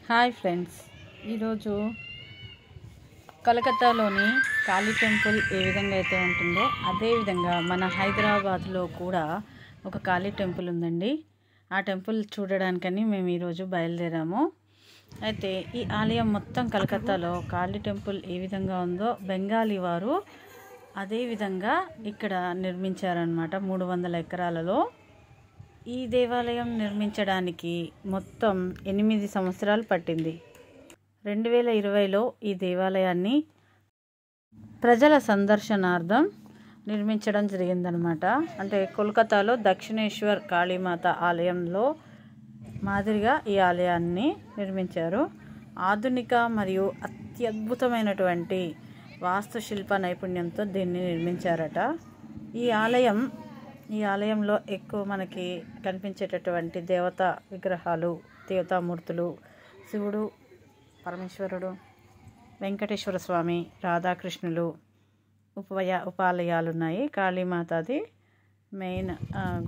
Hi friends, ఈరోజు కలకత్తాలోని కాళీ temple ఏ విధంగా అయితే ఉంటుందో అదేవిధంగా మన హైదరాబాద్లో కూడా ఒక కాళీ టెంపుల్ ఉందండి. ఆ టెంపుల్ చూడడానికని మేము ఈరోజు బయలుదేరాము. అయితే ఈ ఆలయం మొత్తం కలకత్తాలో కాళీ టెంపుల్ ఏ విధంగా ఉందో బెంగాలీ వారు అదే విధంగా ఇక్కడ నిర్మించారనమాట. 300 ఎకరాలలో ఈ దేవాలయం నిర్మించడానికి మొత్తం 8 సంవత్సరాలు పట్టింది. 2020లో ఈ దేవాలయాన్ని ప్రజల సందర్శనార్థం నిర్మించడం జరిగిందనమాట. అంటే కోల్కతాలో దక్షిణేశ్వర్ కాళీమాత ఆలయంలో మాదిరిగా ఈ ఆలయాన్ని నిర్మించారు. ఆధునిక మరియు అత్యద్భుతమైనటువంటి వాస్తుశిల్ప నైపుణ్యంతో దీన్ని నిర్మించారట. ఈ ఆలయంలో ఎక్కువ మనకి కనిపించేటటువంటి దేవతా విగ్రహాలు, దేవతామూర్తులు శివుడు, పరమేశ్వరుడు, వెంకటేశ్వర స్వామి, రాధాకృష్ణులు ఉపాలయాలు ఉన్నాయి. కాళీమాతది మెయిన్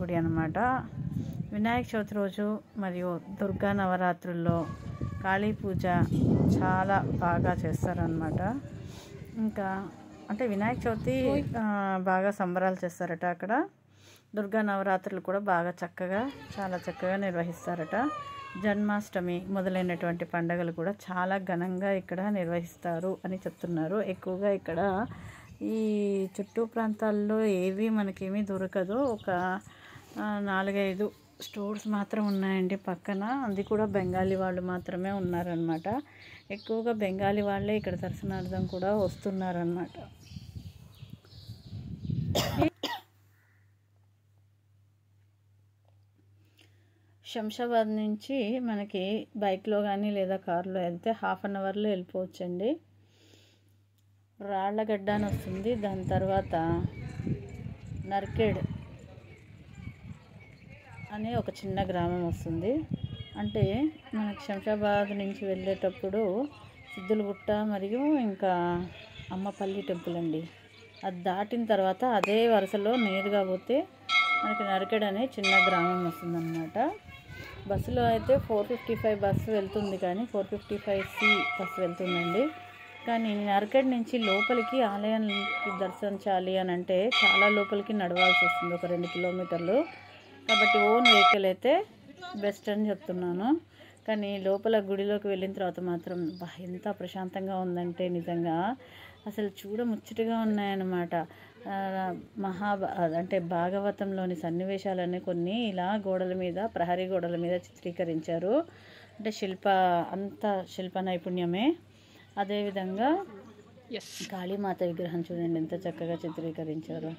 గుడి అన్నమాట. వినాయక చవితి రోజు మరియు దుర్గా నవరాత్రుల్లో కాళీ పూజ చాలా బాగా చేస్తారనమాట. ఇంకా అంటే వినాయక చవితి బాగా సంబరాలు చేస్తారట. అక్కడ దుర్గా నవరాత్రులు కూడా చాలా చక్కగా నిర్వహిస్తారట. జన్మాష్టమి మొదలైనటువంటి పండుగలు కూడా చాలా ఘనంగా ఇక్కడ నిర్వహిస్తారు అని చెప్తున్నారు. ఎక్కువగా ఇక్కడ ఈ చుట్టూ ప్రాంతాల్లో ఏవి మనకేమీ దొరకదు. ఒక 4-5 స్టోర్స్ మాత్రం ఉన్నాయండి పక్కన. అది కూడా బెంగాలీ వాళ్ళు మాత్రమే ఉన్నారనమాట. ఎక్కువగా బెంగాలీ వాళ్ళే ఇక్కడ దర్శనార్థం కూడా వస్తున్నారనమాట. శంషాబాద్ నుంచి మనకి బైక్లో కానీ లేదా కారులో వెళ్తే 1/2 అవర్లో వెళ్ళిపోవచ్చండి. రాళ్ళగడ్డ అని వస్తుంది. దాని తర్వాత నర్కెడ్ అనే ఒక చిన్న గ్రామం వస్తుంది. అంటే మనకి శంషాబాద్ నుంచి వెళ్ళేటప్పుడు సిద్ధులగుట్ట మరియు ఇంకా అమ్మపల్లి టెంపుల్ అండి. అది దాటిన తర్వాత అదే వరుసలో నేరుగా పోతే మనకి నర్కెడ్ అనే చిన్న గ్రామం వస్తుందన్నమాట. బస్సులో అయితే 455 బస్సు వెళ్తుంది, కానీ 455C బస్సు వెళ్తుందండి. కానీ నర్కెడ్ నుంచి లోపలికి ఆలయానికి దర్శించాలి అని అంటే చాలా లోపలికి నడవాల్సి వస్తుంది, ఒక 2 కిలోమీటర్లు. కాబట్టి ఓన్ వెహికల్ అయితే బెస్ట్ అని చెప్తున్నాను. కానీ లోపల గుడిలోకి వెళ్ళిన తర్వాత మాత్రం ఎంత ప్రశాంతంగా ఉందంటే నిజంగా అసలు చూడముచ్చటగా ఉన్నాయన్నమాట. అంటే భాగవతంలోని సన్నివేశాలన్నీ కొన్ని ఇలా గోడల మీద, ప్రహరీ గోడల మీద చిత్రీకరించారు. అంటే శిల్ప నైపుణ్యమే. అదేవిధంగా కాళీమాత విగ్రహం చూడండి ఎంత చక్కగా చిత్రీకరించారు.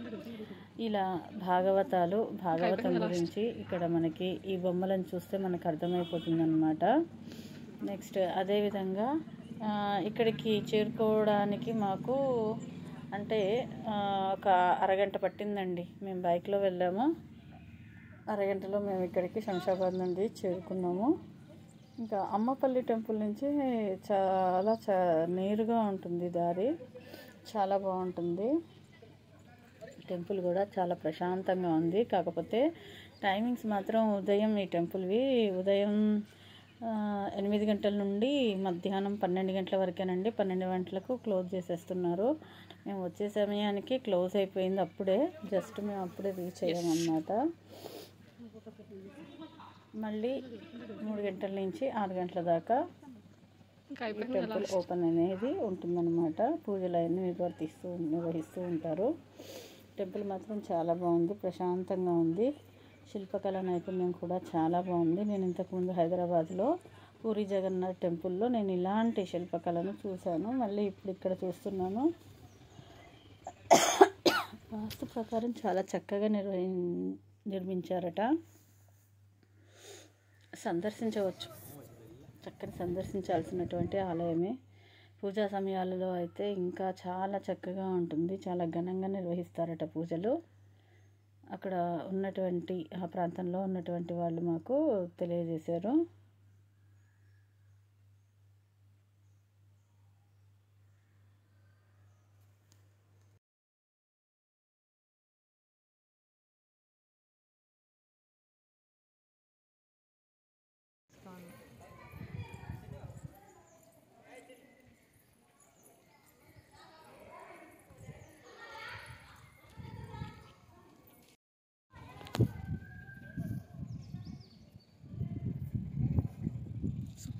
ఇలా భాగవతం గురించి ఇక్కడ మనకి ఈ బొమ్మలను చూస్తే మనకు అర్థమైపోతుంది అన్నమాట. నెక్స్ట్ అదేవిధంగా ఇక్కడికి చేరుకోవడానికి మాకు అంటే ఒక అరగంట పట్టిందండి. మేము బైక్లో వెళ్ళాము. అరగంటలో మేము ఇక్కడికి శంషాబాద్ నుండి చేరుకున్నాము. ఇంకా అమ్మపల్లి టెంపుల్ నుంచి చాలా నేరుగా ఉంటుంది దారి, చాలా బాగుంటుంది. టెంపుల్ కూడా చాలా ప్రశాంతంగా ఉంది. కాకపోతే టైమింగ్స్ మాత్రం ఈ టెంపుల్వి ఉదయం 8 గంటల నుండి మధ్యాహ్నం 12 గంటల వరకేనండి. 12 గంటలకు క్లోజ్ చేసేస్తున్నారు. మేము వచ్చే సమయానికి క్లోజ్ అయిపోయింది. మేము అప్పుడే రీచ్ అయ్యామన్నమాట. మళ్ళీ 3 గంటల నుంచి 6 గంటల దాకా టెంపుల్ ఓపెన్ అనేది ఉంటుందన్నమాట. పూజలు అన్నీ నిర్వహిస్తూ ఉంటారు. టెంపుల్ మాత్రం చాలా బాగుంది, ప్రశాంతంగా ఉంది. శిల్పకళ నైపుణ్యం కూడా చాలా బాగుంది. నేను ఇంతకుముందు హైదరాబాద్లో పూరి జగన్నాథ్ టెంపుల్లో నేను ఇలాంటి శిల్పకళను చూశాను. మళ్ళీ ఇప్పుడు ఇక్కడ చూస్తున్నాను. వాస్తు ప్రకారం చాలా చక్కగా నిర్మించారట. సందర్శించాల్సినటువంటి ఆలయమే. పూజా సమయాలలో అయితే ఇంకా చాలా చక్కగా ఉంటుంది. చాలా ఘనంగా నిర్వహిస్తారట పూజలు. అక్కడ ఆ ప్రాంతంలో ఉన్నటువంటి వాళ్ళు మాకు తెలియజేశారు.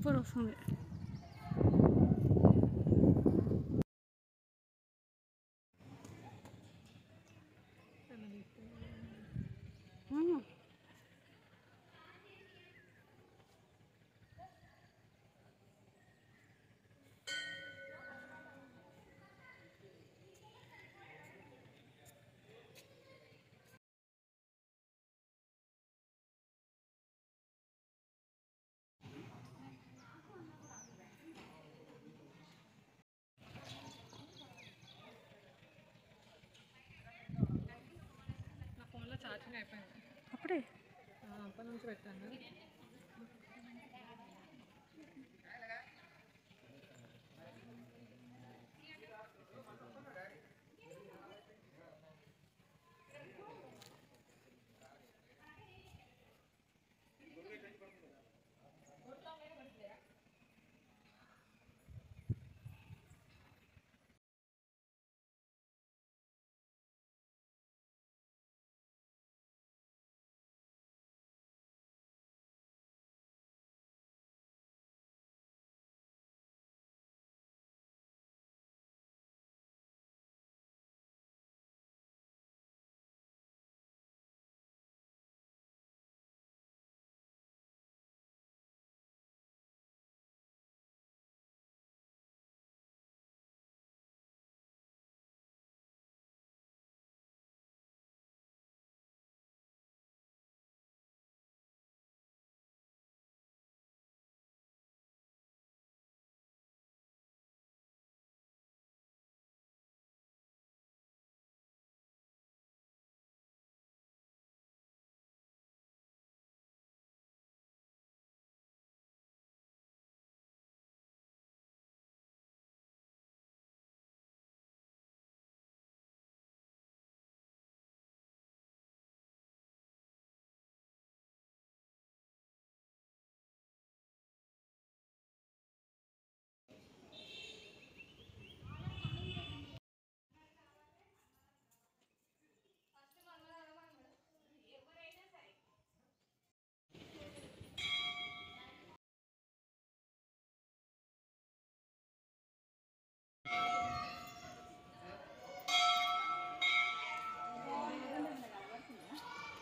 సూపర్ వస్తుంది. నా ఫోన్లో ఛార్జింగ్ అయిపోయింది అప్పుడే, అప్పటి నుంచి పెట్టాను.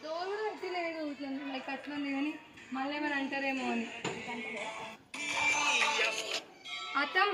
డోర్ కూడా ఎత్తి లేదు, ఇట్లా లైక్ అట్లా ఉంది కానీ మళ్ళీ ఏమైనా అంటారేమో అని. అత్తం